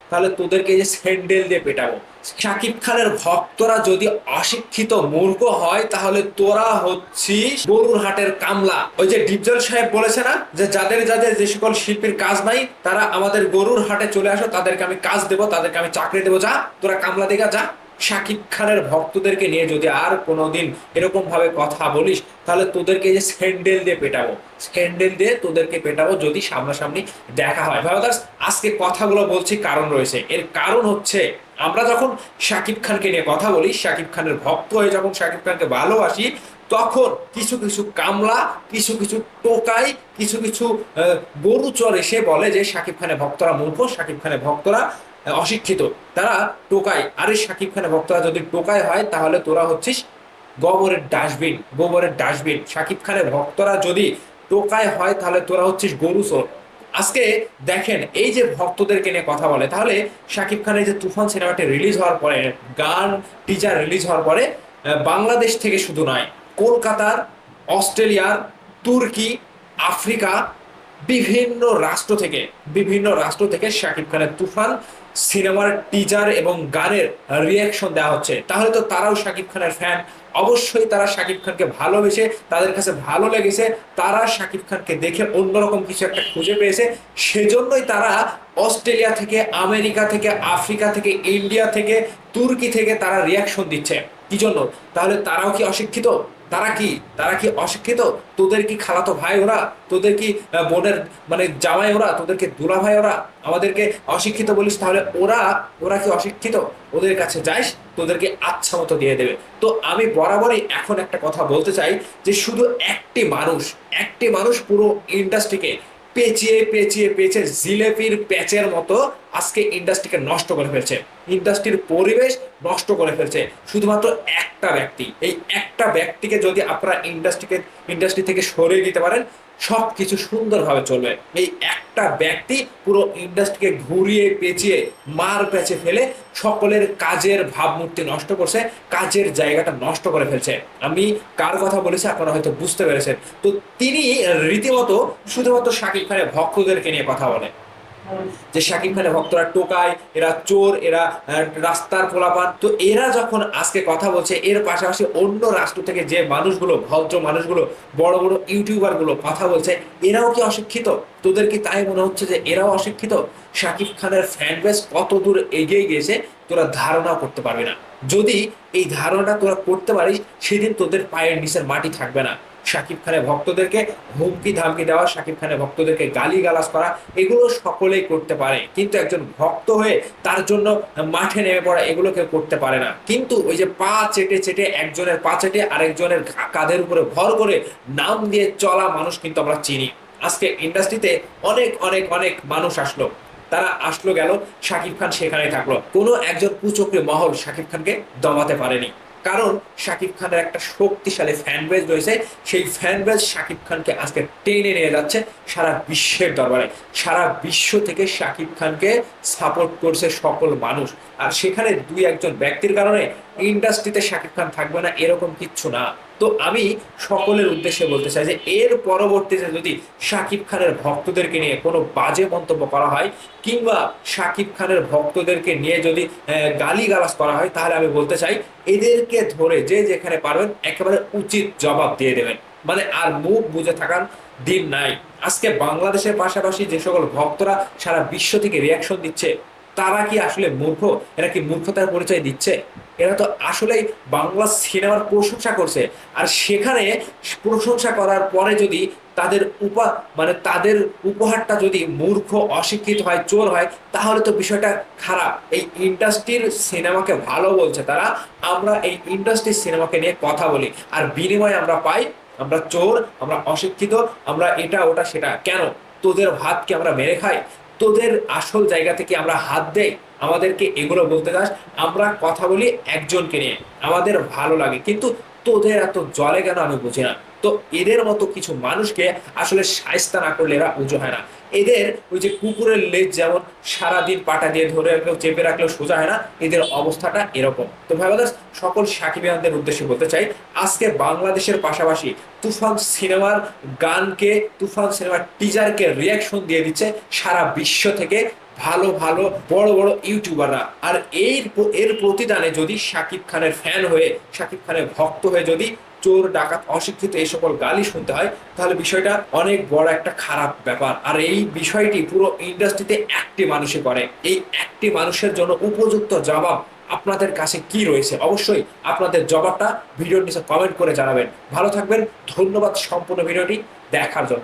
তাহলে তোদেরকে যে স্যান্ডেল দিয়ে পেটাবো। শাকিব খানের ভক্তরা যদি অশিক্ষিত মূর্খ হয় তাহলে তোরা হচ্ছিস গরুর হাটের কামলা। ওই যে ডিপজল সাহেব বলেছে না যে যাদের যাদের যে সকল শিল্পীর কাজ নাই তারা আমাদের গরুর হাটে চলে আসো, তাদেরকে আমি কাজ দেবো, তাদেরকে আমি চাকরি দেবো, যা তোরা কামলা দেখা যা। শাকিব খানের ভক্তদেরকে নিয়ে যদি আর কোনোদিন এরকম ভাবে কথা বলিস তাহলে তোদেরকে যে স্যান্ডেল দিয়ে পেটাবো, স্যান্ডেল দিয়ে তোদেরকে পেটাবো যদি সামনাসামনি দেখা হয়। ভাইবাদার্স, আজকে কথাগুলো বলছি কারণ রয়েছে। এর কারণ হচ্ছে আমরা যখন শাকিব খানকে নিয়ে কথা বলি, শাকিব খানের ভক্ত হয়ে যখন শাকিব খানকে ভালোবাসি, তখন কিছু কিছু কামলা, কিছু কিছু টোকাই, কিছু কিছু গরু চর এসে বলে যে শাকিব খানের ভক্তরা মূর্খ, শাকিব খানের ভক্তরা অশিক্ষিত, তারা টোকায়। আরে শাকিব খানের ভক্তরা যদি টোকায় হয় তাহলে তোরা হচ্ছিস গোবরের ডাস্টবিন, গোবরের ডাস্টবিন। শাকিব খানের ভক্তরা যদি টোকায় হয় তাহলে তোরা হচ্ছিস গরু চোর। আজকে দেখেন এই যে ভক্তদেরকে নিয়ে কথা বলে, তাহলে শাকিব খানের যে তুফান সিনেমাটি রিলিজ হওয়ার পরে, গান টিজার রিলিজ হওয়ার পরে বাংলাদেশ থেকে শুধু নয়, কলকাতার, অস্ট্রেলিয়ার, তুর্কি, আফ্রিকা, বিভিন্ন রাষ্ট্র থেকে, বিভিন্ন রাষ্ট্র থেকে শাকিব খানের তুফান সিনেমার টিজার এবং গানের রিয়াকশন দেওয়া হচ্ছে। তাহলে তো তারাও শাকিব খানের ফ্যান, অবশ্যই তারা শাকিব খানকে ভালোবেসে, তাদের কাছে ভালো লেগেছে, তারা শাকিব খানকে দেখে অন্যরকম কিছু একটা খুঁজে পেয়েছে, সেজন্যই তারা অস্ট্রেলিয়া থেকে, আমেরিকা থেকে, আফ্রিকা থেকে, ইন্ডিয়া থেকে, তুর্কি থেকে তারা রিয়াকশন দিচ্ছে। কি জন্য? তাহলে তারাও কি অশিক্ষিত? তারা কি, তারা কি অশিক্ষিত? তোদের কি খালাতো ভাই ওরা? তোদের কি বোনের মানে জামাই ওরা? তোদের কি দুলা ভাই ওরা? আমাদেরকে অশিক্ষিত বলিস, তাহলে ওরা, ওরা কি অশিক্ষিত? ওদের কাছে যাইস, তোদেরকে আচ্ছা মতো দিয়ে দেবে। তো আমি বরাবরই এখন একটা কথা বলতে চাই যে শুধু একটি মানুষ, একটি মানুষ পুরো ইন্ডাস্ট্রিকে পেঁচিয়ে পেঁচিয়ে পেঁচিয়ে জিলেপির প্যাচের মতো আজকে ইন্ডাস্ট্রিকে নষ্ট করে ফেলছে, ইন্ডাস্ট্রির পরিবেশ নষ্ট করে ফেলছে। শুধুমাত্র একটা ব্যক্তি, এই একটা ব্যক্তিকে যদি আপনারা ইন্ডাস্ট্রি থেকে সরিয়ে দিতে পারেন, সবকিছু সুন্দরভাবে চলবে। এই একটা ব্যক্তি পুরো ইন্ডাস্ট্রিকে ঘুরিয়ে পেঁচিয়ে মার প্যাচে ফেলে সকলের কাজের ভাবমূর্তি নষ্ট করছে, কাজের জায়গাটা নষ্ট করে ফেলছে। আমি কার কথা বলেছি আপনারা হয়তো বুঝতে পেরেছেন। তো তিনি রীতিমতো শুধুমাত্র শাকিব খানের ভক্তদেরকে নিয়ে কথা বলে যে শাকিব খানের ভক্তরা টোকায়, এরা চোর, এরা রাস্তার পোলাপান। তো এরা যখন আজকে কথা বলছে, এর পাশাপাশি অন্য রাষ্ট্র থেকে যে মানুষগুলো, ভদ্র মানুষগুলো, বড় বড় ইউটিউবার গুলো কথা বলছে, এরাও কি অশিক্ষিত? তোদের কি তাই মনে হচ্ছে যে এরাও অশিক্ষিত? শাকিব খানের ফ্যান বেস কত দূর এগিয়ে গিয়েছে তোরা ধারণা করতে পারবি না। যদি এই ধারণাটা তোরা করতে পারিস, সেদিন তোদের পায়ের নিচের মাটি থাকবে না। শাকিব খানের ভক্তদেরকে হুমকি ধামকি দেওয়া, শাকিব খানের ভক্তদেরকে গালি গালাজ করা, এগুলো সকলেই করতে পারে, কিন্তু একজন ভক্ত হয়ে তার জন্য মাঠে নেমে পড়া এগুলো কেউ করতে পারে না। কিন্তু ওই যে পা চেটে চেটে, একজনের পা চেটে আরেকজনের কাঁধের উপরে ভর করে নাম দিয়ে চলা মানুষ কিন্তু আমরা চিনি। আজকে ইন্ডাস্ট্রিতে অনেক অনেক অনেক মানুষ আসলো, তারা আসলো গেল, শাকিব খান সেখানে থাকলো, কোনো একজন কুচক্রী মহল শাকিব খানকে দমাতে পারেনি। কারণ শাকিব খানের একটা শক্তিশালী ফ্যান বেজ রয়েছে, সেই ফ্যান বেজ শাকিব খানকে আজকে টেনে নিয়ে যাচ্ছে সারা বিশ্বের দরবারে। সারা বিশ্ব থেকে শাকিব খানকে সাপোর্ট করছে সকল মানুষ। আর সেখানে দুই একজন ব্যক্তির কারণে ইন্ডাস্ট্রিতে শাকিব খান থাকবে না এরকম কিচ্ছু না। তো আমি সকলের উদ্দেশ্যে বলতে চাই যে এর পরবর্তীতে যদি শাকিব খানের ভক্তদেরকে নিয়ে কোনো বাজে মন্তব্য করা হয়, কিংবা শাকিব খানের ভক্তদেরকে নিয়ে যদি গালিগালাজ করা হয়, তাহলে আমি বলতে চাই এদেরকে ধরে যে যেখানে পারবেন একেবারে উচিত জবাব দিয়ে দেবেন। মানে আর মুখ বুজে থাকার দিন নাই। আজকে বাংলাদেশের পাশাপাশি যে সকল ভক্তরা সারা বিশ্ব থেকে রিয়াকশন দিচ্ছে, তারা কি আসলে মূর্খ? এরা কি মূর্খতার পরিচয় দিচ্ছে? এরা তো আসলেই বাংলা সিনেমার প্রশংসা করছে। আর সেখানে প্রশংসা করার পরে যদি তাদের মানে তাদের উপহারটা যদি মূর্খ, অশিক্ষিত হয়, চোর হয়, তাহলে তো বিষয়টা খারাপ। এই ইন্ডাস্ট্রির সিনেমাকে ভালো বলছে তারা, আমরা এই ইন্ডাস্ট্রির সিনেমাকে নিয়ে কথা বলি, আর বিনিময়ে আমরা পাই আমরা চোর, আমরা অশিক্ষিত, আমরা এটা ওটা সেটা। কেন? তোদের ভাত কি আমরা মেরে খাই? তোদের আসল জায়গা থেকে আমরা হাত দেই? আমাদেরকে এগুলো বলতে চাস? আমরা কথা বলি একজনকে নিয়ে, আমাদের ভালো লাগে, কিন্তু তোদের এত জলে কেন আমি বুঝি না। তো এদের মতো কিছু মানুষকে আসলে শায়েস্তা না করলে এরা উজু হয় না। এদের ওই যে কুকুরের লেজ যেমন সারাদিন পাটা দিয়ে ধরে রাখলেও চেপে রাখলেও সোজা হয় না, এদের অবস্থাটা এরকম। তো ভাই ব্রাদার্স, সকল সাকিবিয়ানদের উদ্দেশ্যে বলতে চাই, আজকে বাংলাদেশের পাশাপাশি তুফান সিনেমার গানকে, তুফান সিনেমার টিজারকে রিয়াকশন দিয়ে দিচ্ছে সারা বিশ্ব থেকে ভালো ভালো বড় বড় ইউটিউবাররা। আর এর প্রতিদানে যদি শাকিব খানের ফ্যান হয়ে, শাকিব খানের ভক্ত হয়ে যদি চোর ডাকাত অশিক্ষিত এই সকল গালি শুনতে হয়, তাহলে বিষয়টা অনেক বড় একটা খারাপ ব্যাপার। আর এই বিষয়টি পুরো ইন্ডাস্ট্রিতে একটি মানুষই করে। এই একটি মানুষের জন্য উপযুক্ত জবাব আপনাদের কাছে কি রয়েছে? অবশ্যই আপনাদের জবাবটা ভিডিওর নিচে কমেন্ট করে জানাবেন। ভালো থাকবেন, ধন্যবাদ সম্পূর্ণ ভিডিওটি দেখার জন্য।